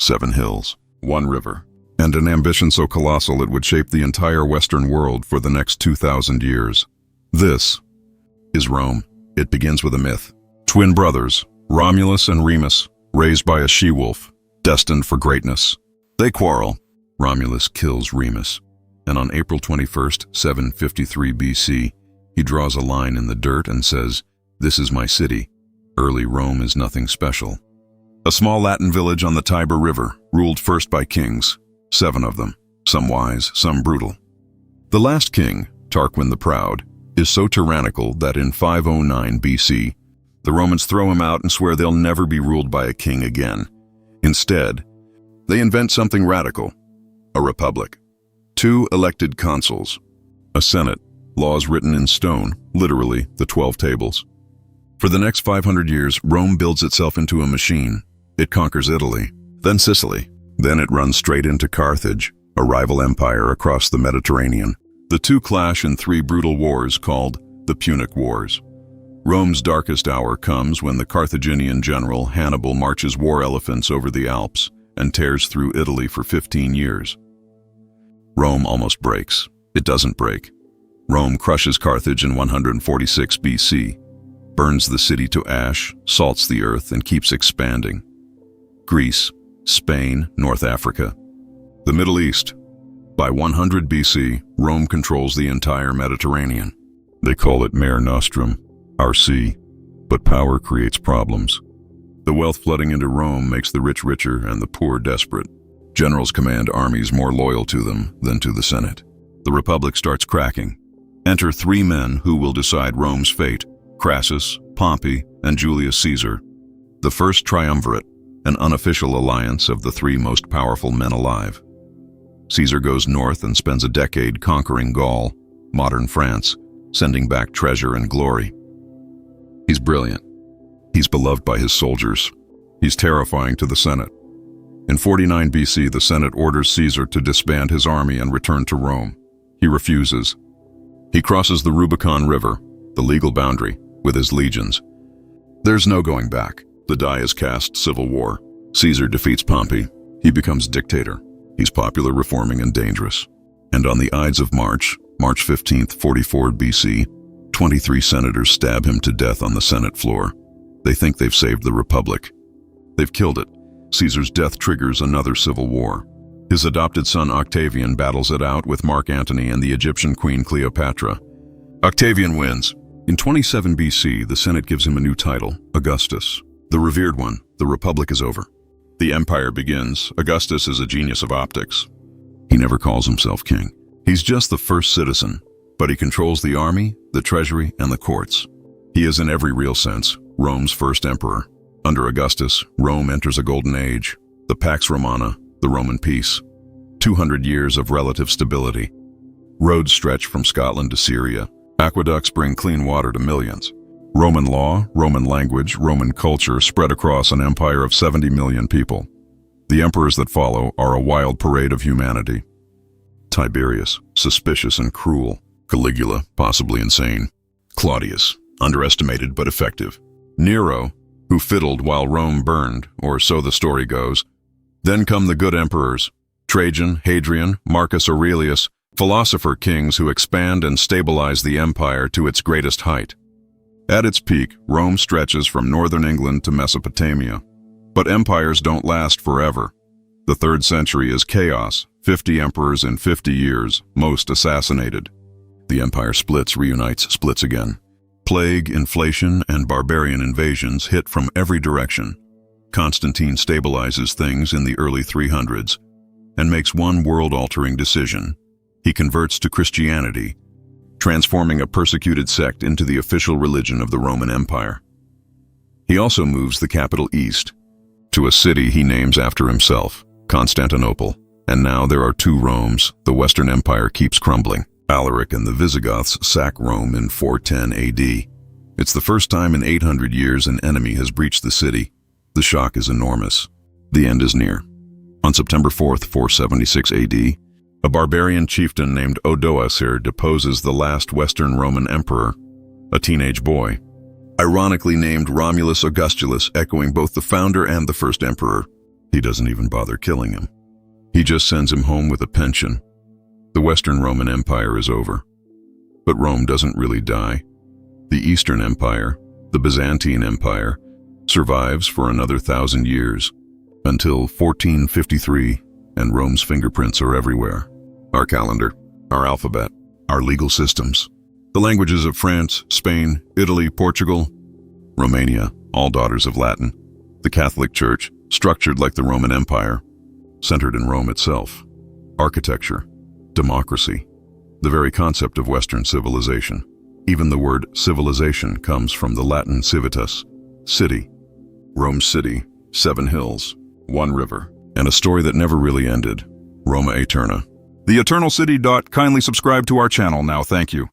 7 hills, 1 river, and an ambition so colossal it would shape the entire Western world for the next 2,000 years. This is Rome. It begins with a myth. Twin brothers, Romulus and Remus, raised by a she-wolf, destined for greatness. They quarrel. Romulus kills Remus, and on April 21st, 753 BC, he draws a line in the dirt and says, "This is my city." Early Rome is nothing special. A small Latin village on the Tiber River, ruled first by kings, 7 of them, some wise, some brutal. The last king, Tarquin the Proud, is so tyrannical that in 509 BC, the Romans throw him out and swear they'll never be ruled by a king again. Instead, they invent something radical: a republic. 2 elected consuls, a senate, laws written in stone, literally the 12 tables. For the next 500 years, Rome builds itself into a machine. It conquers Italy, then Sicily. Then it runs straight into Carthage, a rival empire across the Mediterranean. The two clash in 3 brutal wars called the Punic Wars. Rome's darkest hour comes when the Carthaginian general Hannibal marches war elephants over the Alps and tears through Italy for 15 years. Rome almost breaks. It doesn't break. Rome crushes Carthage in 146 BC, burns the city to ash, salts the earth, and keeps expanding. Greece, Spain, North Africa, the Middle East. By 100 BC, Rome controls the entire Mediterranean. They call it Mare Nostrum, our sea, but power creates problems. The wealth flooding into Rome makes the rich richer and the poor desperate. Generals command armies more loyal to them than to the Senate. The Republic starts cracking. Enter 3 men who will decide Rome's fate: Crassus, Pompey, and Julius Caesar. The first triumvirate, an unofficial alliance of the 3 most powerful men alive. Caesar goes north and spends a decade conquering Gaul, modern France, sending back treasure and glory. He's brilliant. He's beloved by his soldiers. He's terrifying to the Senate. In 49 BC, the Senate orders Caesar to disband his army and return to Rome. He refuses. He crosses the Rubicon River, the legal boundary, with his legions. There's no going back. The die is cast: civil war. Caesar defeats Pompey. He becomes dictator. He's popular, reforming, and dangerous. And on the Ides of March 15th, 44 BC, 23 senators stab him to death on the Senate floor. They think they've saved the Republic. They've killed it. Caesar's death triggers another civil war. His adopted son Octavian battles it out with Mark Antony and the Egyptian queen Cleopatra. Octavian wins. In 27 BC, the Senate gives him a new title, Augustus, the revered one. The Republic is over. The empire begins. Augustus is a genius of optics. He never calls himself king. He's just the first citizen, but he controls the army, the treasury, and the courts. He is, in every real sense, Rome's first emperor. Under Augustus, Rome enters a golden age, the Pax Romana, the Roman peace. 200 years of relative stability. Roads stretch from Scotland to Syria. Aqueducts bring clean water to millions. Roman law, Roman language, Roman culture spread across an empire of 70 million people. The emperors that follow are a wild parade of humanity. Tiberius, suspicious and cruel. Caligula, possibly insane. Claudius, underestimated but effective. Nero, who fiddled while Rome burned, or so the story goes. Then come the good emperors: Trajan, Hadrian, Marcus Aurelius, philosopher kings who expand and stabilize the empire to its greatest height. At its peak, Rome stretches from northern England to Mesopotamia. But empires don't last forever. The 3rd century is chaos: 50 emperors in 50 years, most assassinated. The empire splits, reunites, splits again. Plague, inflation, and barbarian invasions hit from every direction. Constantine stabilizes things in the early 300s and makes one world-altering decision. He converts to Christianity, transforming a persecuted sect into the official religion of the Roman Empire. He also moves the capital east, to a city he names after himself, Constantinople. And now there are 2 Romes. The Western Empire keeps crumbling. Alaric and the Visigoths sack Rome in 410 AD. It's the first time in 800 years an enemy has breached the city. The shock is enormous. The end is near. On September 4th, 476 AD, a barbarian chieftain named Odoacer deposes the last Western Roman emperor, a teenage boy, ironically named Romulus Augustulus, echoing both the founder and the first emperor. He doesn't even bother killing him. He just sends him home with a pension. The Western Roman Empire is over. But Rome doesn't really die. The Eastern Empire, the Byzantine Empire, survives for another 1,000 years, until 1453, and Rome's fingerprints are everywhere. Our calendar, our alphabet, our legal systems, the languages of France, Spain, Italy, Portugal, Romania, all daughters of Latin. The Catholic Church, structured like the Roman Empire, centered in Rome itself. Architecture, democracy, the very concept of Western civilization. Even the word civilization comes from the Latin civitas, city. Rome's city, 7 hills, 1 river, and a story that never really ended, Roma Eterna. The Eternal City. Kindly subscribe to our channel now, thank you.